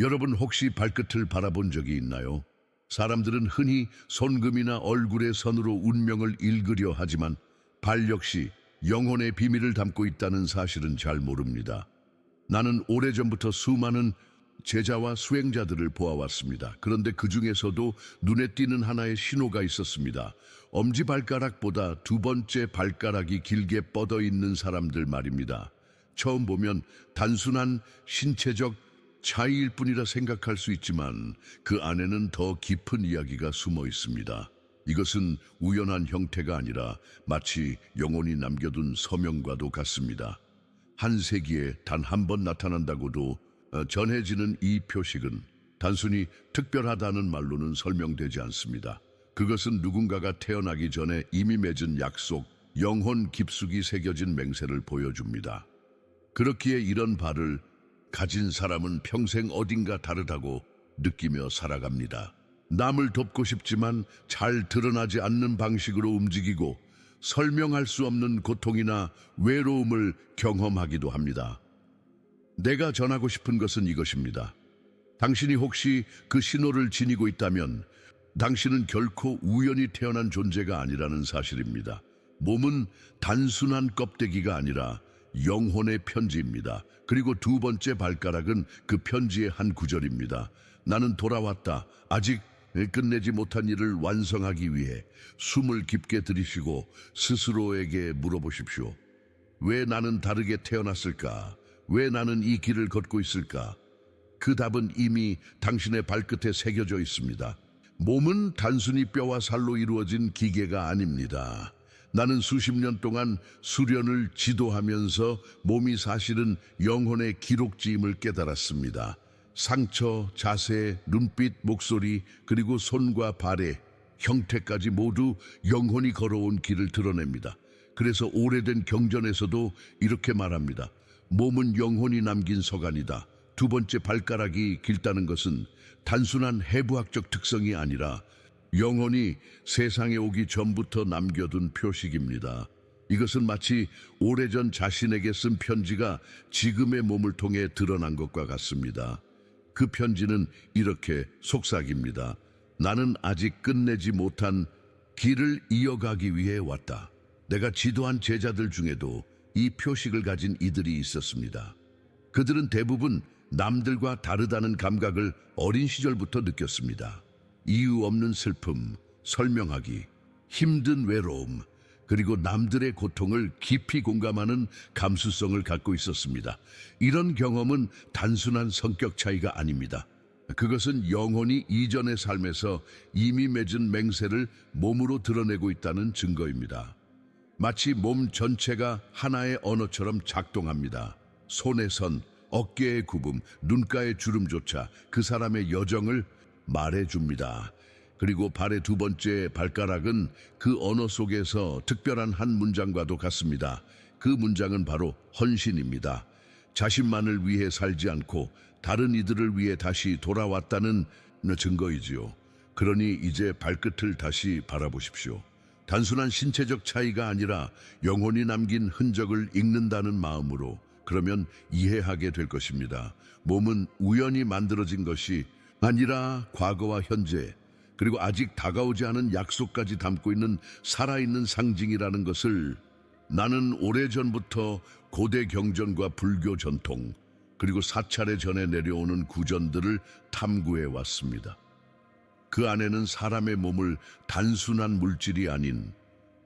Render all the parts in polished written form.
여러분 혹시 발끝을 바라본 적이 있나요? 사람들은 흔히 손금이나 얼굴의 선으로 운명을 읽으려 하지만 발 역시 영혼의 비밀을 담고 있다는 사실은 잘 모릅니다. 나는 오래전부터 수많은 제자와 수행자들을 보아왔습니다. 그런데 그 중에서도 눈에 띄는 하나의 신호가 있었습니다. 엄지발가락보다 두 번째 발가락이 길게 뻗어 있는 사람들 말입니다. 처음 보면 단순한 신체적 차이일 뿐이라 생각할 수 있지만 그 안에는 더 깊은 이야기가 숨어 있습니다. 이것은 우연한 형태가 아니라 마치 영혼이 남겨둔 서명과도 같습니다. 한 세기에 단 한 번 나타난다고도 전해지는 이 표식은 단순히 특별하다는 말로는 설명되지 않습니다. 그것은 누군가가 태어나기 전에 이미 맺은 약속, 영혼 깊숙이 새겨진 맹세를 보여줍니다. 그렇기에 이런 발을 가진 사람은 평생 어딘가 다르다고 느끼며 살아갑니다. 남을 돕고 싶지만 잘 드러나지 않는 방식으로 움직이고 설명할 수 없는 고통이나 외로움을 경험하기도 합니다. 내가 전하고 싶은 것은 이것입니다. 당신이 혹시 그 신호를 지니고 있다면 당신은 결코 우연히 태어난 존재가 아니라는 사실입니다. 몸은 단순한 껍데기가 아니라 영혼의 편지입니다. 그리고 두 번째 발가락은 그 편지의 한 구절입니다. 나는 돌아왔다. 아직 끝내지 못한 일을 완성하기 위해 숨을 깊게 들이쉬고 스스로에게 물어보십시오. 왜 나는 다르게 태어났을까? 왜 나는 이 길을 걷고 있을까? 그 답은 이미 당신의 발끝에 새겨져 있습니다. 몸은 단순히 뼈와 살로 이루어진 기계가 아닙니다. 나는 수십 년 동안 수련을 지도하면서 몸이 사실은 영혼의 기록지임을 깨달았습니다. 상처, 자세, 눈빛, 목소리, 그리고 손과 발의 형태까지 모두 영혼이 걸어온 길을 드러냅니다. 그래서 오래된 경전에서도 이렇게 말합니다. 몸은 영혼이 남긴 서간이다. 두 번째 발가락이 길다는 것은 단순한 해부학적 특성이 아니라 영혼이 세상에 오기 전부터 남겨둔 표식입니다. 이것은 마치 오래전 자신에게 쓴 편지가 지금의 몸을 통해 드러난 것과 같습니다. 그 편지는 이렇게 속삭입니다. 나는 아직 끝내지 못한 길을 이어가기 위해 왔다. 내가 지도한 제자들 중에도 이 표식을 가진 이들이 있었습니다. 그들은 대부분 남들과 다르다는 감각을 어린 시절부터 느꼈습니다. 이유 없는 슬픔, 설명하기, 힘든 외로움, 그리고 남들의 고통을 깊이 공감하는 감수성을 갖고 있었습니다. 이런 경험은 단순한 성격 차이가 아닙니다. 그것은 영혼이 이전의 삶에서 이미 맺은 맹세를 몸으로 드러내고 있다는 증거입니다. 마치 몸 전체가 하나의 언어처럼 작동합니다. 손의 선, 어깨의 굽음, 눈가의 주름조차 그 사람의 여정을 말해줍니다. 그리고 발의 두 번째 발가락은 그 언어 속에서 특별한 한 문장과도 같습니다. 그 문장은 바로 헌신입니다. 자신만을 위해 살지 않고 다른 이들을 위해 다시 돌아왔다는 증거이지요. 그러니 이제 발끝을 다시 바라보십시오. 단순한 신체적 차이가 아니라 영혼이 남긴 흔적을 읽는다는 마음으로 그러면 이해하게 될 것입니다. 몸은 우연히 만들어진 것이 아니라 과거와 현재 그리고 아직 다가오지 않은 약속까지 담고 있는 살아있는 상징이라는 것을 나는 오래전부터 고대 경전과 불교 전통 그리고 사찰에 전해 내려오는 구전들을 탐구해 왔습니다. 그 안에는 사람의 몸을 단순한 물질이 아닌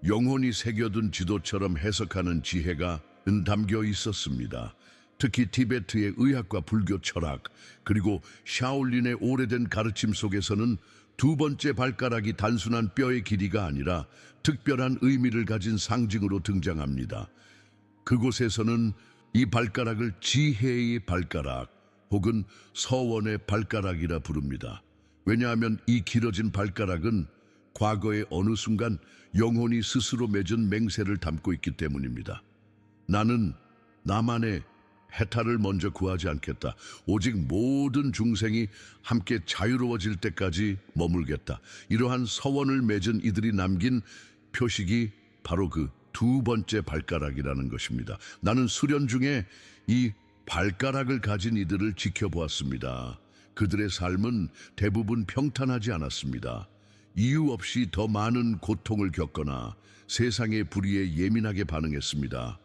영혼이 새겨둔 지도처럼 해석하는 지혜가 담겨 있었습니다. 특히 티베트의 의학과 불교 철학 그리고 샤올린의 오래된 가르침 속에서는 두 번째 발가락이 단순한 뼈의 길이가 아니라 특별한 의미를 가진 상징으로 등장합니다. 그곳에서는 이 발가락을 지혜의 발가락 혹은 서원의 발가락이라 부릅니다. 왜냐하면 이 길어진 발가락은 과거의 어느 순간 영혼이 스스로 맺은 맹세를 담고 있기 때문입니다. 나는 나만의 해탈을 먼저 구하지 않겠다. 오직 모든 중생이 함께 자유로워질 때까지 머물겠다. 이러한 서원을 맺은 이들이 남긴 표식이 바로 그 두 번째 발가락이라는 것입니다. 나는 수련 중에 이 발가락을 가진 이들을 지켜보았습니다. 그들의 삶은 대부분 평탄하지 않았습니다. 이유 없이 더 많은 고통을 겪거나 세상의 불의에 예민하게 반응했습니다.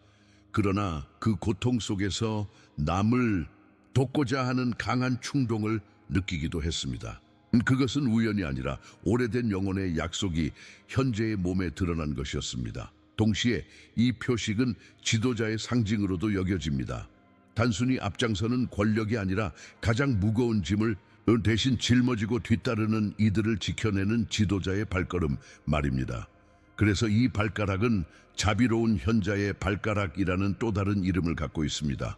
그러나 그 고통 속에서 남을 돕고자 하는 강한 충동을 느끼기도 했습니다. 그것은 우연이 아니라 오래된 영혼의 약속이 현재의 몸에 드러난 것이었습니다. 동시에 이 표식은 지도자의 상징으로도 여겨집니다. 단순히 앞장서는 권력이 아니라 가장 무거운 짐을 대신 짊어지고 뒤따르는 이들을 지켜내는 지도자의 발걸음 말입니다. 그래서 이 발가락은 자비로운 현자의 발가락이라는 또 다른 이름을 갖고 있습니다.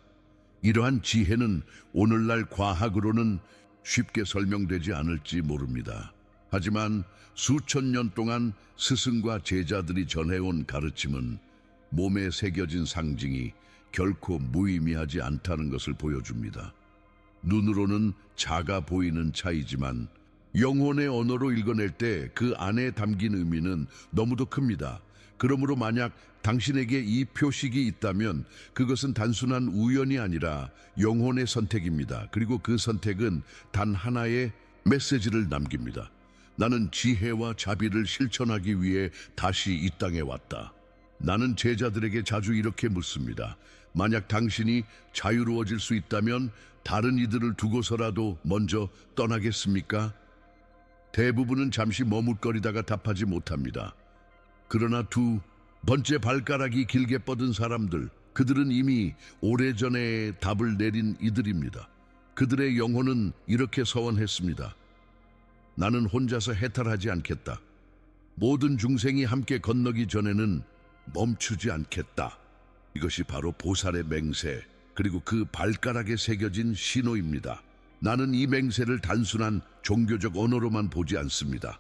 이러한 지혜는 오늘날 과학으로는 쉽게 설명되지 않을지 모릅니다. 하지만 수천 년 동안 스승과 제자들이 전해온 가르침은 몸에 새겨진 상징이 결코 무의미하지 않다는 것을 보여줍니다. 눈으로는 작아 보이는 차이지만 영혼의 언어로 읽어낼 때 그 안에 담긴 의미는 너무도 큽니다. 그러므로 만약 당신에게 이 표식이 있다면 그것은 단순한 우연이 아니라 영혼의 선택입니다. 그리고 그 선택은 단 하나의 메시지를 남깁니다. 나는 지혜와 자비를 실천하기 위해 다시 이 땅에 왔다. 나는 제자들에게 자주 이렇게 묻습니다. 만약 당신이 자유로워질 수 있다면 다른 이들을 두고서라도 먼저 떠나겠습니까? 대부분은 잠시 머뭇거리다가 답하지 못합니다. 그러나 두 번째 발가락이 길게 뻗은 사람들, 그들은 이미 오래전에 답을 내린 이들입니다. 그들의 영혼은 이렇게 서원했습니다. 나는 혼자서 해탈하지 않겠다. 모든 중생이 함께 건너기 전에는 멈추지 않겠다. 이것이 바로 보살의 맹세, 그리고 그 발가락에 새겨진 신호입니다. 나는 이 맹세를 단순한 종교적 언어로만 보지 않습니다.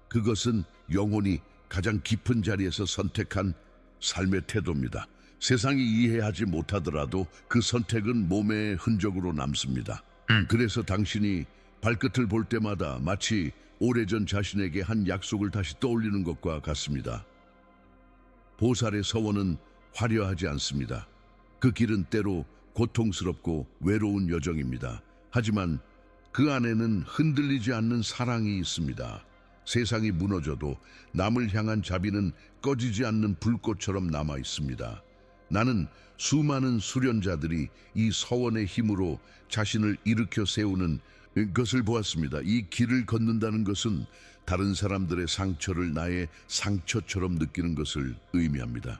그것은 영혼이 가장 깊은 자리에서 선택한 삶의 태도입니다. 세상이 이해하지 못하더라도 그 선택은 몸의 흔적으로 남습니다. 그래서 당신이 발끝을 볼 때마다 마치 오래전 자신에게 한 약속을 다시 떠올리는 것과 같습니다. 보살의 서원은 화려하지 않습니다. 그 길은 때로 고통스럽고 외로운 여정입니다. 하지만 그 안에는 흔들리지 않는 사랑이 있습니다. 세상이 무너져도 남을 향한 자비는 꺼지지 않는 불꽃처럼 남아 있습니다. 나는 수많은 수련자들이 이 서원의 힘으로 자신을 일으켜 세우는 것을 보았습니다. 이 길을 걷는다는 것은 다른 사람들의 상처를 나의 상처처럼 느끼는 것을 의미합니다.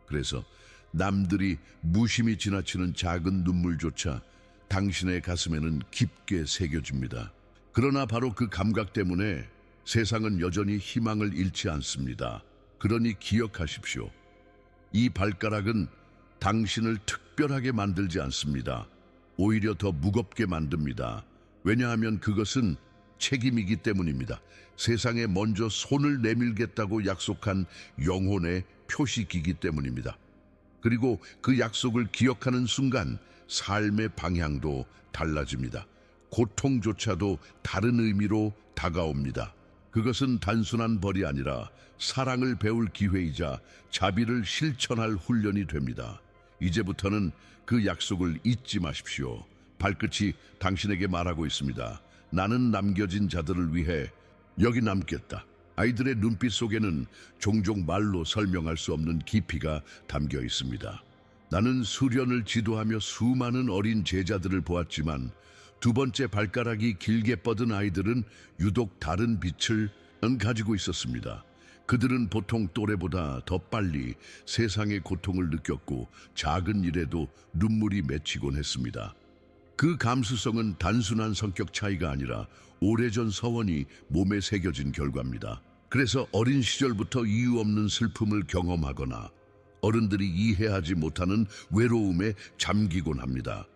그래서 남들이 무심히 지나치는 작은 눈물조차 당신의 가슴에는 깊게 새겨집니다. 그러나 바로 그 감각 때문에 세상은 여전히 희망을 잃지 않습니다. 그러니 기억하십시오. 이 발가락은 당신을 특별하게 만들지 않습니다. 오히려 더 무겁게 만듭니다. 왜냐하면 그것은 책임이기 때문입니다. 세상에 먼저 손을 내밀겠다고 약속한 영혼의 표식이기 때문입니다. 그리고 그 약속을 기억하는 순간 삶의 방향도 달라집니다. 고통조차도 다른 의미로 다가옵니다. 그것은 단순한 벌이 아니라 사랑을 배울 기회이자 자비를 실천할 훈련이 됩니다. 이제부터는 그 약속을 잊지 마십시오. 발끝이 당신에게 말하고 있습니다. 나는 남겨진 자들을 위해 여기 남겠다. 아이들의 눈빛 속에는 종종 말로 설명할 수 없는 깊이가 담겨 있습니다. 나는 수련을 지도하며 수많은 어린 제자들을 보았지만 두 번째 발가락이 길게 뻗은 아이들은 유독 다른 빛을 가지고 있었습니다. 그들은 보통 또래보다 더 빨리 세상의 고통을 느꼈고 작은 일에도 눈물이 맺히곤 했습니다. 그 감수성은 단순한 성격 차이가 아니라 오래전 서원이 몸에 새겨진 결과입니다. 그래서 어린 시절부터 이유 없는 슬픔을 경험하거나 어른들이 이해하지 못하는 외로움에 잠기곤 합니다.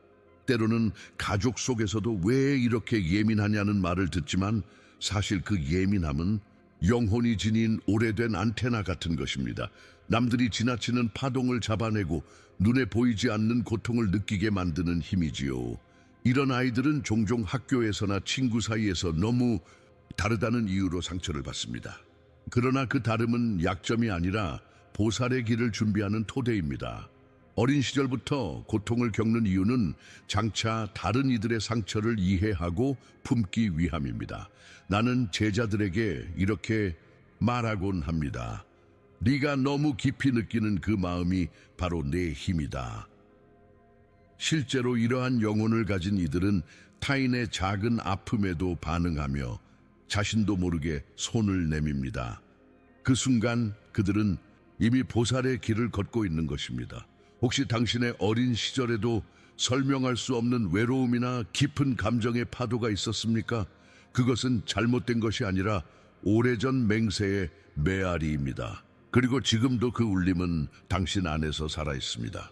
때로는 가족 속에서도 왜 이렇게 예민하냐는 말을 듣지만 사실 그 예민함은 영혼이 지닌 오래된 안테나 같은 것입니다. 남들이 지나치는 파동을 잡아내고 눈에 보이지 않는 고통을 느끼게 만드는 힘이지요. 이런 아이들은 종종 학교에서나 친구 사이에서 너무 다르다는 이유로 상처를 받습니다. 그러나 그 다름은 약점이 아니라 보살의 길을 준비하는 토대입니다. 어린 시절부터 고통을 겪는 이유는 장차 다른 이들의 상처를 이해하고 품기 위함입니다. 나는 제자들에게 이렇게 말하곤 합니다. 네가 너무 깊이 느끼는 그 마음이 바로 내 힘이다. 실제로 이러한 영혼을 가진 이들은 타인의 작은 아픔에도 반응하며 자신도 모르게 손을 내밉니다. 그 순간 그들은 이미 보살의 길을 걷고 있는 것입니다. 혹시 당신의 어린 시절에도 설명할 수 없는 외로움이나 깊은 감정의 파도가 있었습니까? 그것은 잘못된 것이 아니라 오래전 맹세의 메아리입니다. 그리고 지금도 그 울림은 당신 안에서 살아 있습니다.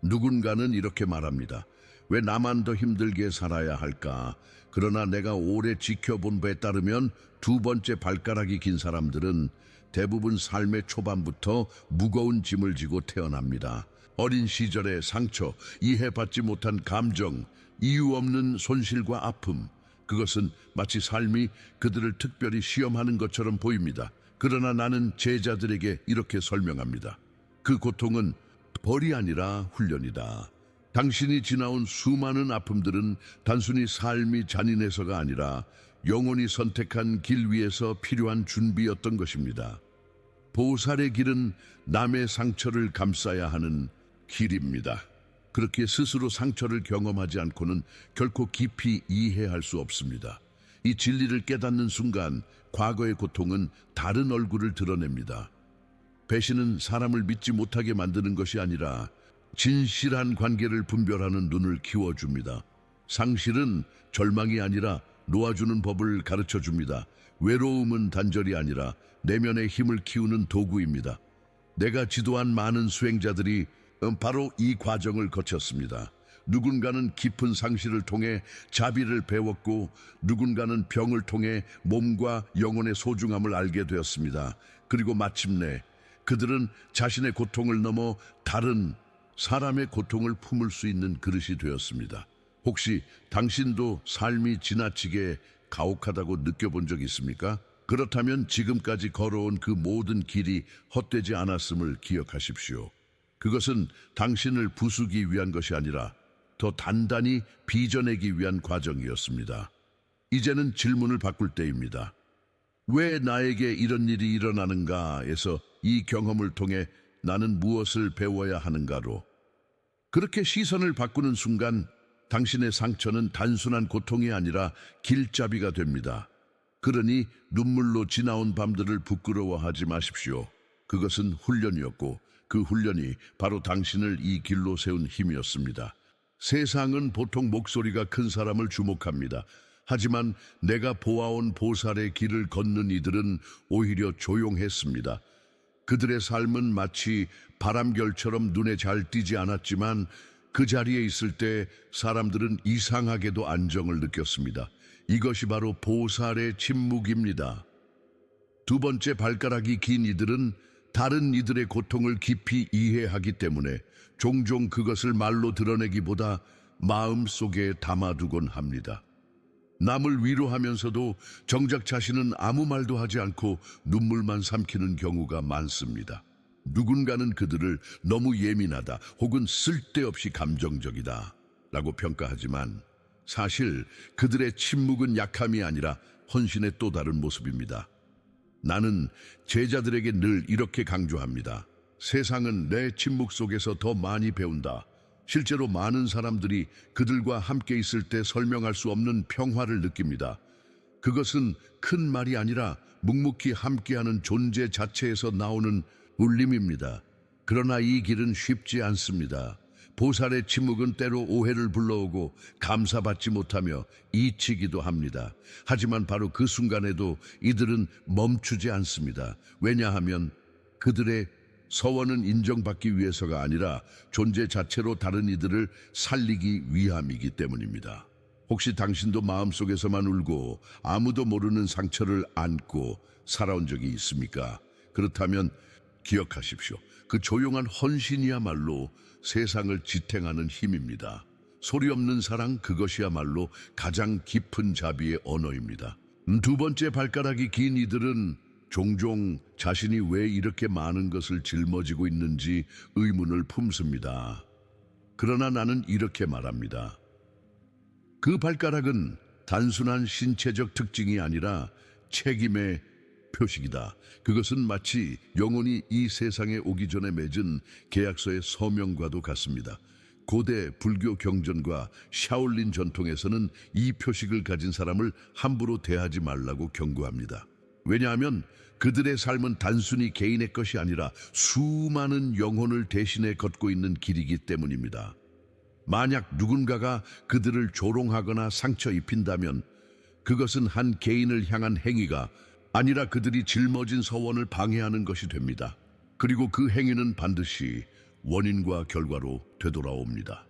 누군가는 이렇게 말합니다. 왜 나만 더 힘들게 살아야 할까? 그러나 내가 오래 지켜본 바에 따르면 두 번째 발가락이 긴 사람들은 대부분 삶의 초반부터 무거운 짐을 지고 태어납니다. 어린 시절의 상처, 이해받지 못한 감정, 이유 없는 손실과 아픔, 그것은 마치 삶이 그들을 특별히 시험하는 것처럼 보입니다. 그러나 나는 제자들에게 이렇게 설명합니다. 그 고통은 벌이 아니라 훈련이다. 당신이 지나온 수많은 아픔들은 단순히 삶이 잔인해서가 아니라 영혼이 선택한 길 위에서 필요한 준비였던 것입니다. 보살의 길은 남의 상처를 감싸야 하는 길입니다. 그렇게 스스로 상처를 경험하지 않고는 결코 깊이 이해할 수 없습니다. 이 진리를 깨닫는 순간 과거의 고통은 다른 얼굴을 드러냅니다. 배신은 사람을 믿지 못하게 만드는 것이 아니라 진실한 관계를 분별하는 눈을 키워줍니다. 상실은 절망이 아니라 놓아주는 법을 가르쳐줍니다. 외로움은 단절이 아니라 내면의 힘을 키우는 도구입니다. 내가 지도한 많은 수행자들이 바로 이 과정을 거쳤습니다. 누군가는 깊은 상실을 통해 자비를 배웠고 누군가는 병을 통해 몸과 영혼의 소중함을 알게 되었습니다. 그리고 마침내 그들은 자신의 고통을 넘어 다른 사람의 고통을 품을 수 있는 그릇이 되었습니다. 혹시 당신도 삶이 지나치게 가혹하다고 느껴본 적 있습니까? 그렇다면 지금까지 걸어온 그 모든 길이 헛되지 않았음을 기억하십시오. 그것은 당신을 부수기 위한 것이 아니라 더 단단히 빚어내기 위한 과정이었습니다. 이제는 질문을 바꿀 때입니다. 왜 나에게 이런 일이 일어나는가에서 이 경험을 통해 나는 무엇을 배워야 하는가로. 그렇게 시선을 바꾸는 순간 당신의 상처는 단순한 고통이 아니라 길잡이가 됩니다. 그러니 눈물로 지나온 밤들을 부끄러워하지 마십시오. 그것은 훈련이었고 그 훈련이 바로 당신을 이 길로 세운 힘이었습니다. 세상은 보통 목소리가 큰 사람을 주목합니다. 하지만 내가 보아온 보살의 길을 걷는 이들은 오히려 조용했습니다. 그들의 삶은 마치 바람결처럼 눈에 잘 띄지 않았지만 그 자리에 있을 때 사람들은 이상하게도 안정을 느꼈습니다. 이것이 바로 보살의 침묵입니다. 두 번째 발가락이 긴 이들은 다른 이들의 고통을 깊이 이해하기 때문에 종종 그것을 말로 드러내기보다 마음속에 담아두곤 합니다. 남을 위로하면서도 정작 자신은 아무 말도 하지 않고 눈물만 삼키는 경우가 많습니다. 누군가는 그들을 너무 예민하다 혹은 쓸데없이 감정적이다 라고 평가하지만 사실 그들의 침묵은 약함이 아니라 헌신의 또 다른 모습입니다. 나는 제자들에게 늘 이렇게 강조합니다. 세상은 내 침묵 속에서 더 많이 배운다. 실제로 많은 사람들이 그들과 함께 있을 때 설명할 수 없는 평화를 느낍니다. 그것은 큰 말이 아니라 묵묵히 함께하는 존재 자체에서 나오는 울림입니다. 그러나 이 길은 쉽지 않습니다. 보살의 침묵은 때로 오해를 불러오고 감사받지 못하며 잊히기도 합니다. 하지만 바로 그 순간에도 이들은 멈추지 않습니다. 왜냐하면 그들의 서원은 인정받기 위해서가 아니라 존재 자체로 다른 이들을 살리기 위함이기 때문입니다. 혹시 당신도 마음속에서만 울고 아무도 모르는 상처를 안고 살아온 적이 있습니까? 그렇다면 기억하십시오. 그 조용한 헌신이야말로 세상을 지탱하는 힘입니다. 소리 없는 사랑, 그것이야말로 가장 깊은 자비의 언어입니다. 두 번째 발가락이 긴 이들은 종종 자신이 왜 이렇게 많은 것을 짊어지고 있는지 의문을 품습니다. 그러나 나는 이렇게 말합니다. 그 발가락은 단순한 신체적 특징이 아니라 책임의 표식이다. 그것은 마치 영혼이 이 세상에 오기 전에 맺은 계약서의 서명과도 같습니다. 고대 불교 경전과 샤올린 전통에서는 이 표식을 가진 사람을 함부로 대하지 말라고 경고합니다. 왜냐하면 그들의 삶은 단순히 개인의 것이 아니라 수많은 영혼을 대신해 걷고 있는 길이기 때문입니다. 만약 누군가가 그들을 조롱하거나 상처 입힌다면 그것은 한 개인을 향한 행위가 아니라 그들이 짊어진 서원을 방해하는 것이 됩니다. 그리고 그 행위는 반드시 원인과 결과로 되돌아옵니다.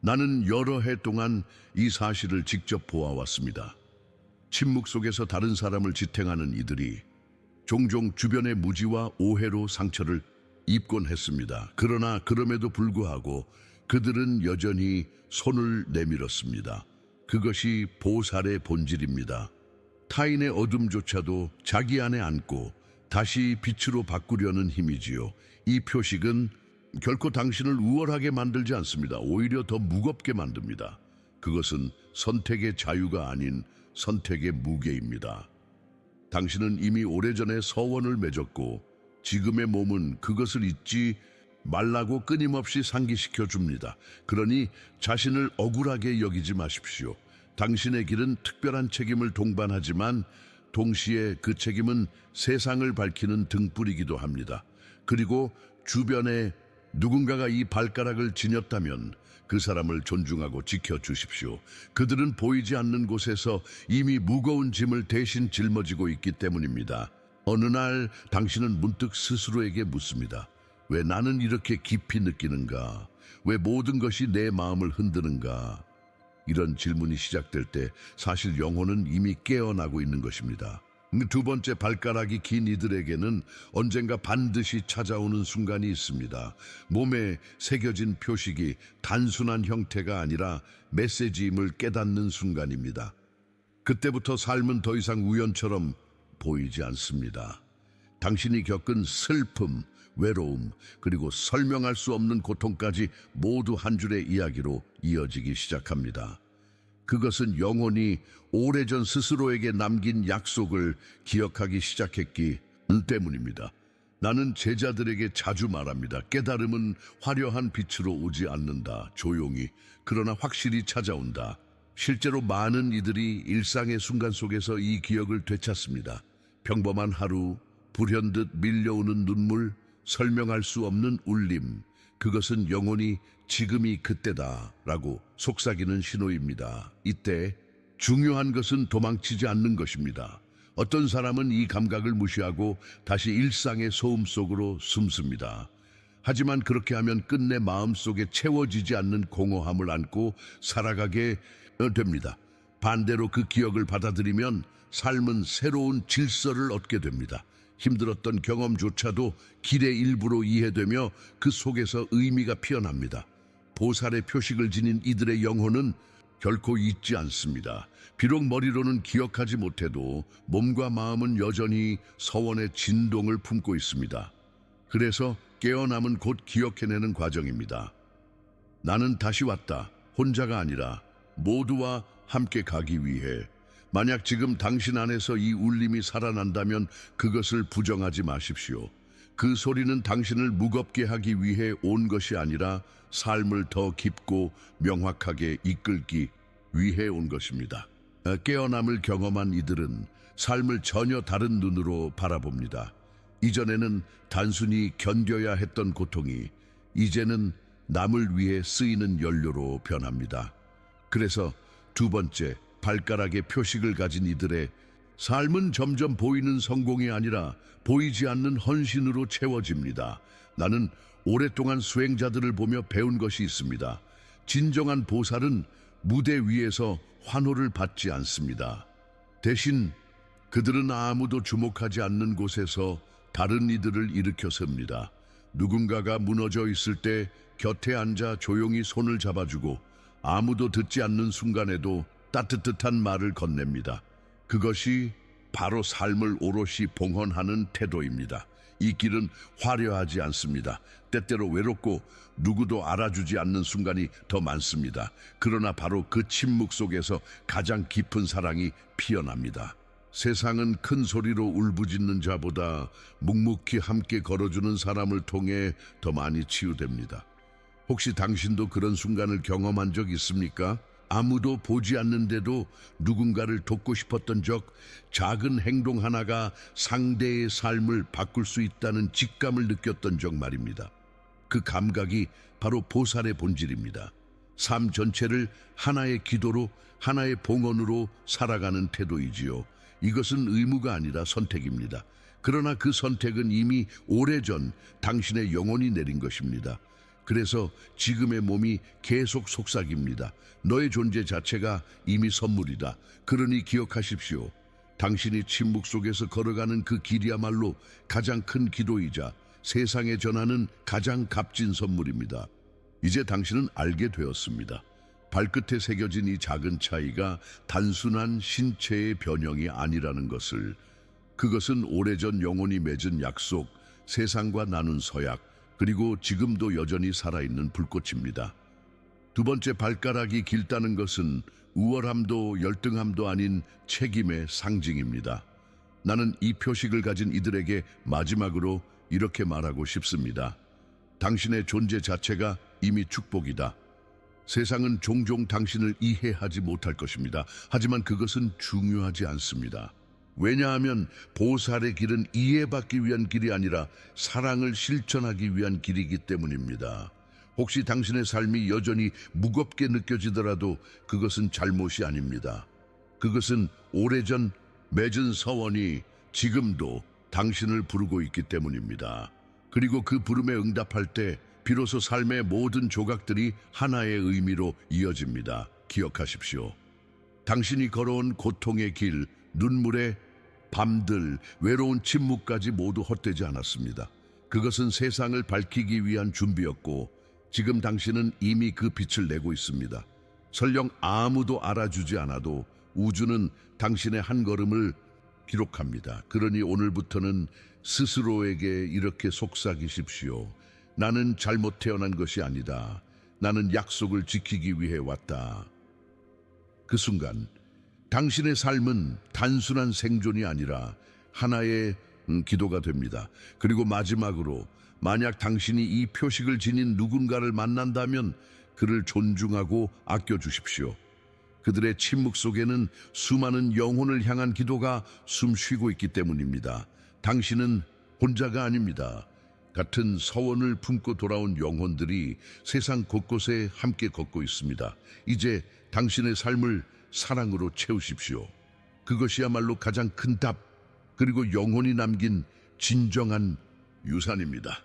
나는 여러 해 동안 이 사실을 직접 보아왔습니다. 침묵 속에서 다른 사람을 지탱하는 이들이 종종 주변의 무지와 오해로 상처를 입곤 했습니다. 그러나 그럼에도 불구하고 그들은 여전히 손을 내밀었습니다. 그것이 보살의 본질입니다. 타인의 어둠조차도 자기 안에 안고 다시 빛으로 바꾸려는 힘이지요. 이 표식은 결코 당신을 우월하게 만들지 않습니다. 오히려 더 무겁게 만듭니다. 그것은 선택의 자유가 아닌 선택의 무게입니다. 당신은 이미 오래전에 서원을 맺었고 지금의 몸은 그것을 잊지 말라고 끊임없이 상기시켜 줍니다. 그러니 자신을 억울하게 여기지 마십시오. 당신의 길은 특별한 책임을 동반하지만 동시에 그 책임은 세상을 밝히는 등불이기도 합니다. 그리고 주변에 누군가가 이 발가락을 지녔다면 그 사람을 존중하고 지켜주십시오. 그들은 보이지 않는 곳에서 이미 무거운 짐을 대신 짊어지고 있기 때문입니다. 어느 날 당신은 문득 스스로에게 묻습니다. 왜 나는 이렇게 깊이 느끼는가? 왜 모든 것이 내 마음을 흔드는가? 이런 질문이 시작될 때 사실 영혼은 이미 깨어나고 있는 것입니다. 두 번째, 발가락이 긴 이들에게는 언젠가 반드시 찾아오는 순간이 있습니다. 몸에 새겨진 표식이 단순한 형태가 아니라 메시지임을 깨닫는 순간입니다. 그때부터 삶은 더 이상 우연처럼 보이지 않습니다. 당신이 겪은 슬픔, 외로움, 그리고 설명할 수 없는 고통까지 모두 한 줄의 이야기로 이어지기 시작합니다. 그것은 영혼이 오래전 스스로에게 남긴 약속을 기억하기 시작했기 때문입니다. 나는 제자들에게 자주 말합니다. 깨달음은 화려한 빛으로 오지 않는다. 조용히, 그러나 확실히 찾아온다. 실제로 많은 이들이 일상의 순간 속에서 이 기억을 되찾습니다. 평범한 하루, 불현듯 밀려오는 눈물, 설명할 수 없는 울림, 그것은 영혼이 지금이 그때다라고 속삭이는 신호입니다. 이때 중요한 것은 도망치지 않는 것입니다. 어떤 사람은 이 감각을 무시하고 다시 일상의 소음 속으로 숨습니다. 하지만 그렇게 하면 끝내 마음속에 채워지지 않는 공허함을 안고 살아가게 됩니다. 반대로 그 기억을 받아들이면 삶은 새로운 질서를 얻게 됩니다. 힘들었던 경험조차도 길의 일부로 이해되며 그 속에서 의미가 피어납니다. 보살의 표식을 지닌 이들의 영혼은 결코 잊지 않습니다. 비록 머리로는 기억하지 못해도 몸과 마음은 여전히 서원의 진동을 품고 있습니다. 그래서 깨어남은 곧 기억해내는 과정입니다. 나는 다시 왔다. 혼자가 아니라 모두와 함께 가기 위해. 만약 지금 당신 안에서 이 울림이 살아난다면 그것을 부정하지 마십시오. 그 소리는 당신을 무겁게 하기 위해 온 것이 아니라 삶을 더 깊고 명확하게 이끌기 위해 온 것입니다. 깨어남을 경험한 이들은 삶을 전혀 다른 눈으로 바라봅니다. 이전에는 단순히 견뎌야 했던 고통이 이제는 남을 위해 쓰이는 연료로 변합니다. 그래서 두 번째, 발가락의 표식을 가진 이들의 삶은 점점 보이는 성공이 아니라 보이지 않는 헌신으로 채워집니다. 나는 오랫동안 수행자들을 보며 배운 것이 있습니다. 진정한 보살은 무대 위에서 환호를 받지 않습니다. 대신 그들은 아무도 주목하지 않는 곳에서 다른 이들을 일으켜 셉니다. 누군가가 무너져 있을 때 곁에 앉아 조용히 손을 잡아주고 아무도 듣지 않는 순간에도 따뜻한 말을 건넵니다. 그것이 바로 삶을 오롯이 봉헌하는 태도입니다. 이 길은 화려하지 않습니다. 때때로 외롭고 누구도 알아주지 않는 순간이 더 많습니다. 그러나 바로 그 침묵 속에서 가장 깊은 사랑이 피어납니다. 세상은 큰 소리로 울부짖는 자보다 묵묵히 함께 걸어주는 사람을 통해 더 많이 치유됩니다. 혹시 당신도 그런 순간을 경험한 적 있습니까? 아무도 보지 않는데도 누군가를 돕고 싶었던 적, 작은 행동 하나가 상대의 삶을 바꿀 수 있다는 직감을 느꼈던 적 말입니다. 그 감각이 바로 보살의 본질입니다. 삶 전체를 하나의 기도로, 하나의 봉헌으로 살아가는 태도이지요. 이것은 의무가 아니라 선택입니다. 그러나 그 선택은 이미 오래전 당신의 영혼이 내린 것입니다. 그래서 지금의 몸이 계속 속삭입니다. 너의 존재 자체가 이미 선물이다. 그러니 기억하십시오. 당신이 침묵 속에서 걸어가는 그 길이야말로 가장 큰 기도이자 세상에 전하는 가장 값진 선물입니다. 이제 당신은 알게 되었습니다. 발끝에 새겨진 이 작은 차이가 단순한 신체의 변형이 아니라는 것을, 그것은 오래전 영혼이 맺은 약속, 세상과 나눈 서약, 그리고 지금도 여전히 살아있는 불꽃입니다. 두 번째, 발가락이 길다는 것은 우월함도 열등함도 아닌 책임의 상징입니다. 나는 이 표식을 가진 이들에게 마지막으로 이렇게 말하고 싶습니다. 당신의 존재 자체가 이미 축복이다. 세상은 종종 당신을 이해하지 못할 것입니다. 하지만 그것은 중요하지 않습니다. 왜냐하면 보살의 길은 이해받기 위한 길이 아니라 사랑을 실천하기 위한 길이기 때문입니다. 혹시 당신의 삶이 여전히 무겁게 느껴지더라도 그것은 잘못이 아닙니다. 그것은 오래전 맺은 서원이 지금도 당신을 부르고 있기 때문입니다. 그리고 그 부름에 응답할 때 비로소 삶의 모든 조각들이 하나의 의미로 이어집니다. 기억하십시오. 당신이 걸어온 고통의 길, 눈물의 밤들, 외로운 침묵까지 모두 헛되지 않았습니다. 그것은 세상을 밝히기 위한 준비였고 지금 당신은 이미 그 빛을 내고 있습니다. 설령 아무도 알아주지 않아도 우주는 당신의 한 걸음을 기록합니다. 그러니 오늘부터는 스스로에게 이렇게 속삭이십시오. 나는 잘못 태어난 것이 아니다. 나는 약속을 지키기 위해 왔다. 그 순간 당신의 삶은 단순한 생존이 아니라 하나의 기도가 됩니다. 그리고 마지막으로 만약 당신이 이 표식을 지닌 누군가를 만난다면 그를 존중하고 아껴주십시오. 그들의 침묵 속에는 수많은 영혼을 향한 기도가 숨쉬고 있기 때문입니다. 당신은 혼자가 아닙니다. 같은 서원을 품고 돌아온 영혼들이 세상 곳곳에 함께 걷고 있습니다. 이제 당신의 삶을 사랑으로 채우십시오. 그것이야말로 가장 큰 답, 그리고 영혼이 남긴 진정한 유산입니다.